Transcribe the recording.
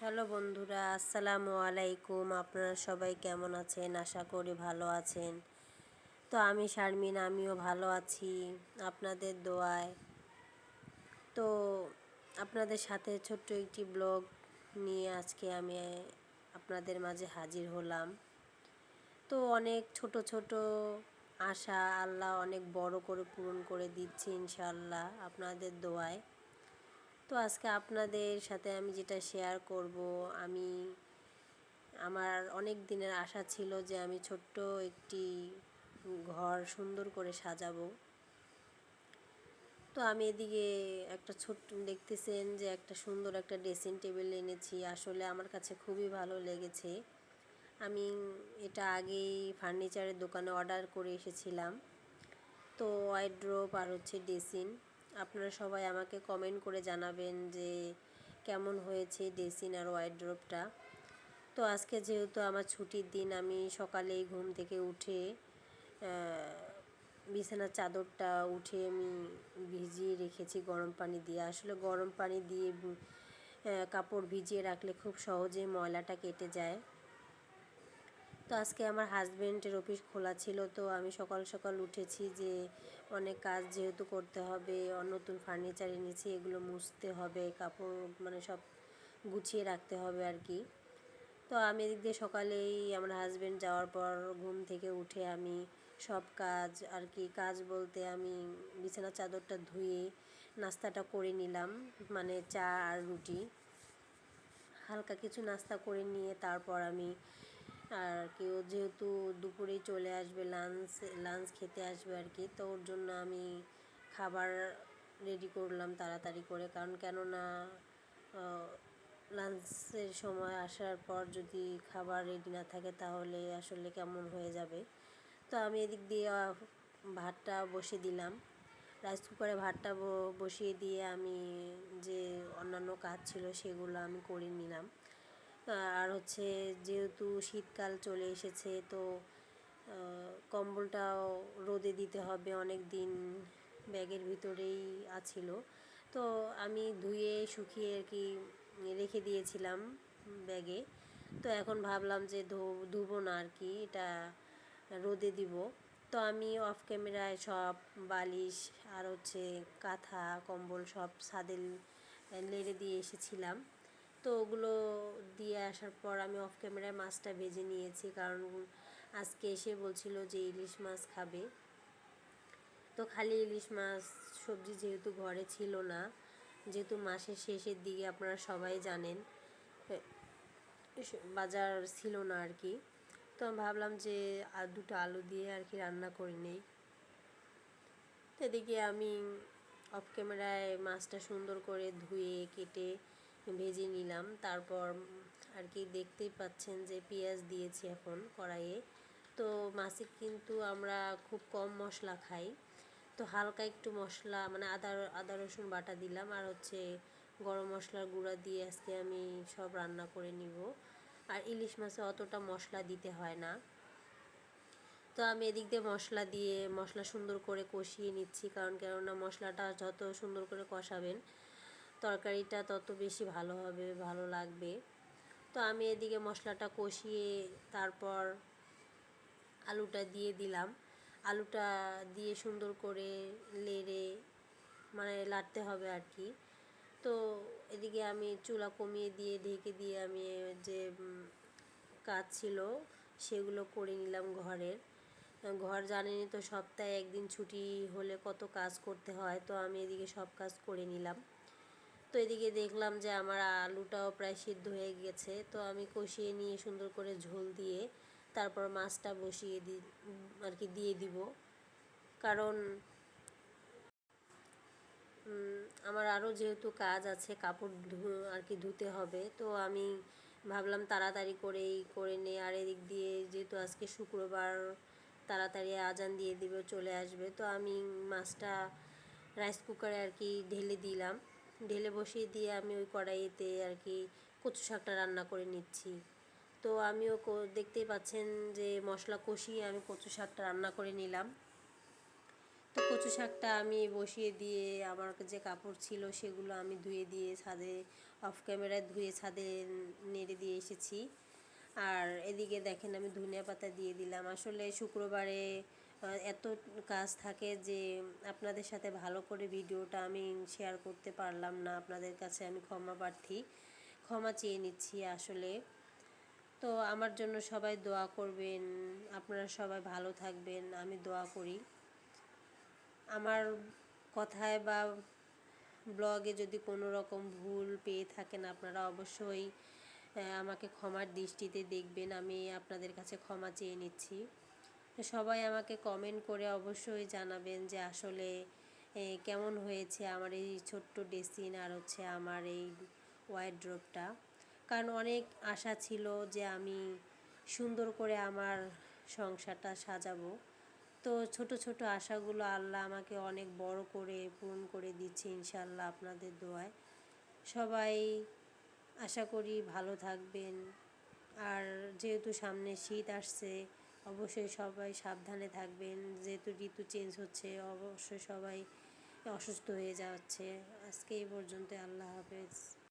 Hello বন্ধুরা, আসসালামু আলাইকুম। আপনারা সবাই কেমন আছেন? আশা করি ভালো আছেন। তো আমি শারমিন, আমিও ভালো আছি আপনাদের দোয়ায়। তো আপনাদের সাথে ছোট্ট একটি ব্লগ নিয়ে আজকে আমি আপনাদের মাঝে হাজির হলাম। তো অনেক ছোট ছোট আশা আল্লাহ অনেক বড় করে পূরণ করে দিচ্ছে ইনশাআল্লাহ আপনাদের দোয়ায়। তো আজকে আপনাদের সাথে আমি যেটা শেয়ার করব, আমার অনেক দিনের আশা ছিল যে আমি ছোট্ট একটি ঘর সুন্দর করে সাজাবো। তো আমি এদিকে একটা ছোট্ট দেখতেছেন যে একটা সুন্দর একটা ড্রেসিং টেবিল এনেছি। আসলে আমার কাছে খুবই ভালো লেগেছে। আমি এটা আগেই ফার্নিচারের দোকানে অর্ডার করে এসেছিলাম। তো ওয়ারড্রোব আর হচ্ছে ড্রেসিং, আপনারা সবাই আমাকে কমেন্ট করে জানাবেন যে কেমন হয়েছে ড্রেসিং আর ওয়ারড্রোবটা। তো আজকে যেহেতু আমার ছুটির দিন, আমি সকালেই ঘুম থেকে উঠে বিছানার চাদরটা উঠে আমি ভিজিয়ে রেখেছি গরম পানি দিয়ে। আসলে গরম পানি দিয়ে কাপড় ভিজিয়ে রাখলে খুব সহজেই ময়লাটা কেটে যায়। তো আজকে আমার হাজব্যান্ডের অফিস খোলা ছিল, তো আমি সকাল সকাল উঠেছি যে অনেক কাজ যেহেতু করতে হবে, নতুন ফার্নিচার এনেছি, এগুলো মুছতে হবে, কাপড় মানে সব গুছিয়ে রাখতে হবে আর কি। তো আমি এদিক দিয়ে সকালেই আমার হাজব্যান্ড যাওয়ার পর ঘুম থেকে উঠে আমি সব কাজ আর কি, কাজ বলতে আমি বিছানার চাদরটা ধুয়ে নাস্তাটা করে নিলাম, মানে চা আর রুটি, হালকা কিছু নাস্তা করে নিয়ে তারপর আমি আর কি, ও যেহেতু দুপুরেই চলে আসবে, লাঞ্চ খেতে আসবে আর কি, তো ওর জন্য আমি খাবার রেডি করলাম তাড়াতাড়ি করে। কারণ কেননা লাঞ্চের সময় আসার পর যদি খাবার রেডি না থাকে তাহলে আসলে কেমন হয়ে যাবে। তো আমি এদিক দিয়ে ভাতটা বসিয়ে দিলাম, রাইস কুকারে ভাতটা বসিয়ে দিয়ে আমি যে অন্যান্য কাজ ছিল সেগুলো আমি করে নিলাম। আর হচ্ছে যেহেতু শীতকাল চলে এসেছে, তো কম্বলটাও রোদে দিতে হবে, অনেক দিন ব্যাগের ভিতরেই আছিল। তো আমি ধুয়ে শুকিয়ে আর কি রেখে দিয়েছিলাম ব্যাগে। তো এখন ভাবলাম যে ধুবো না আর কি, এটা রোদে দিব। তো আমি অফ ক্যামেরায় সব বালিশ আর হচ্ছে কাঁথা কম্বল সব ছাদে লেড়ে দিয়ে এসেছিলাম। তো ওগুলো দিয়ে আসার পর আমি অফ ক্যামেরায় মাছটা ভেজে নিয়েছি, কারণ আজকে এসে বলছিল যে ইলিশ মাছ খাবে। তো খালি ইলিশ মাছ সবজি যেহেতু ঘরে ছিল না, যেহেতু মাসের শেষের দিকে আপনারা সবাই জানেন বাজার ছিল না আর কি, তো আমি ভাবলাম যে আর দুটো আলু দিয়ে আর কি রান্না করে নেই। তো এদিকে আমি অফ ক্যামেরায় মাছটা সুন্দর করে ধুয়ে কেটে ভেজে নিলাম। তারপর আর কি দেখতেই পাচ্ছেন যে পেঁয়াজ দিয়েছি এখন কড়াইয়ে। তো মাছে কিন্তু আমরা খুব কম মশলা খাই, তো হালকা একটু মশলা মানে আদা রসুন বাটা দিলাম, আর হচ্ছে গরম মশলার গুঁড়া দিয়ে আজকে আমি সব রান্না করে নিব। আর ইলিশ মাছে অতটা মশলা দিতে হয় না। তো আমি এদিক দিয়ে মশলা সুন্দর করে কষিয়ে নিচ্ছি, কারণ কেননা মশলাটা যত সুন্দর করে কষাবেন তরকারিটা তত বেশি ভালো হবে, ভালো লাগবে। তো আমি এদিকে মশলাটা কষিয়ে তারপর আলুটা দিয়ে দিলাম। আলুটা দিয়ে সুন্দর করে নেড়ে মানে লাড়তে হবে আর কি। তো এদিকে আমি চুলা কমিয়ে দিয়ে ঢেকে দিয়ে আমি যে কাজ ছিল সেগুলো করে নিলাম ঘরের। ঘর জানেনই তো, সপ্তাহে একদিন ছুটি হলে কত কাজ করতে হয়, তো আমি এদিকে সব কাজ করে নিলাম। তো এদিকে দেখলাম যে আমার আলুটাও প্রায় সিদ্ধ হয়ে গেছে, তো আমি কষিয়ে নিয়ে সুন্দর করে ঝোল দিয়ে তারপর মাছটা বসিয়ে আর কি দিয়ে দিব। কারণ আমার আরও যেহেতু কাজ আছে, কাপড় আর কি ধুতে হবে, তো আমি ভাবলাম তাড়াতাড়ি করেই করে নে। আর এদিক দিয়ে যেহেতু আজকে শুক্রবার, তাড়াতাড়ি আজান দিয়ে দিবে, চলে আসবে, তো আমি মাছটা রাইস কুকারে আর কি ঢেলে দিলাম। ঢেলে বসিয়ে দিয়ে আমি ওই কড়াইতে আর কি কচু শাকটা রান্না করে নিচ্ছি। তো আমিও দেখতেই পাচ্ছেন যে মশলা কষিয়ে আমি কচু শাকটা রান্না করে নিলাম। তো কচু শাকটা আমি বসিয়ে দিয়ে আমার যে কাপড় ছিল সেগুলো আমি ধুয়ে দিয়ে ছাদে অফ ক্যামেরায় ধুয়ে ছাদে নেড়ে দিয়ে এসেছি। আর এদিকে দেখেন আমি ধনিয়া পাতা দিয়ে দিলাম। আসলে শুক্রবারে এত কাজ থাকে যে আপনাদের সাথে ভালো করে ভিডিওটা আমি শেয়ার করতে পারলাম না। আপনাদের কাছে আমি ক্ষমা চেয়ে নিচ্ছি আসলে। তো আমার জন্য সবাই দোয়া করবেন, আপনারা সবাই ভালো থাকবেন, আমি দোয়া করি। আমার কথায় বা ব্লগে যদি কোনো রকম ভুল পেয়ে থাকেন আপনারা অবশ্যই আমাকে ক্ষমার দৃষ্টিতে দেখবেন। আমি আপনাদের কাছে ক্ষমা চেয়ে নিচ্ছি। তো সবাই আমাকে কমেন্ট করে অবশ্যই জানাবেন যে আসলে কেমন হয়েছে আমার এই ছোট্ট ড্রেসিং আর হচ্ছে আমার এই ওয়ারড্রোবটা। কারণ অনেক আশা ছিল যে আমি সুন্দর করে আমার সংসারটা সাজাবো। তো ছোট ছোট আশাগুলো আল্লাহ আমাকে অনেক বড় করে পূরণ করে দিচ্ছে ইনশাআল্লাহ আপনাদের দোয়ায়। সবাই আশা করি ভালো থাকবেন। আর যেহেতু সামনে শীত আসছে অবশ্যই সবাই সাবধানে থাকবেন, যেহেতু ঋতু চেঞ্জ হচ্ছে অবশ্যই সবাই অসুস্থ হয়ে যাচ্ছে। আজকে এই পর্যন্ত, আল্লাহ হাফেজ।